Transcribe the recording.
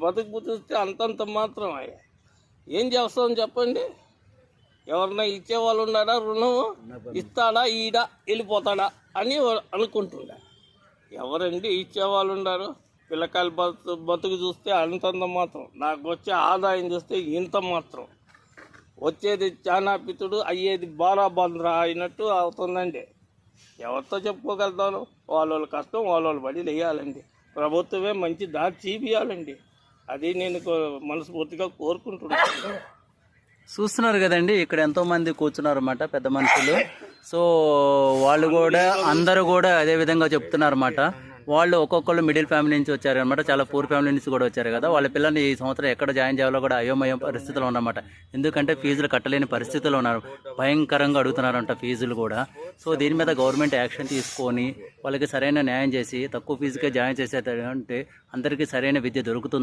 బతుకు చూస్తే అంతంత మాత్రం అయ్యా. ఏం చేస్తాం చెప్పండి? ఎవరన్నా ఇచ్చేవాళ్ళు ఉన్నారా? రుణం ఇస్తాడా, ఈడ వెళ్ళిపోతాడా అని అనుకుంటుండే. ఎవరండి ఇచ్చేవాళ్ళు ఉన్నారు? పిల్లకాయల బతుకు చూస్తే అంతంత మాత్రం, నాకు వచ్చే ఆదాయం చూస్తే ఇంత మాత్రం. వచ్చేది చానాపితుడు, అయ్యేది బారాబంద్రా అయినట్టు అవుతుందండి. ఎవరితో చెప్పుకోగలుగుతాను? వాళ్ళ కష్టం వాళ్ళ బడి వేయాలండి. ప్రభుత్వమే మంచి దారి చూపియాలండి. అది నేను మనస్ఫూర్తిగా కోరుకుంటున్నాను. చూస్తున్నారు కదండి, ఇక్కడ ఎంతో మంది కూర్చున్నారు అన్నమాట, పెద్ద మనుషులు. సో వాళ్ళు కూడా అందరూ కూడా అదే విధంగా చెప్తున్నారు అన్నమాట. వాళ్ళు ఒక్కొక్కళ్ళు మిడిల్ ఫ్యామిలీ నుంచి వచ్చారు అనమాట, చాలా పూర్ ఫ్యామిలీ నుంచి కూడా వచ్చారు కదా. వాళ్ళ పిల్లల్ని ఈ సంవత్సరం ఎక్కడ జాయిన్ చేయాలో కూడా అయోమయం పరిస్థితిలో ఉన్నమాట. ఎందుకంటే ఫీజులు కట్టలేని పరిస్థితిలో ఉన్నారు, భయంకరంగా అడుగుతున్నారంట ఫీజులు కూడా. సో దీని మీద గవర్నమెంట్ యాక్షన్ తీసుకొని వాళ్ళకి సరైన న్యాయం చేసి తక్కువ ఫీజుకే జాయిన్ చేసేటంటే అందరికీ సరైన విద్య దొరుకుతుంది.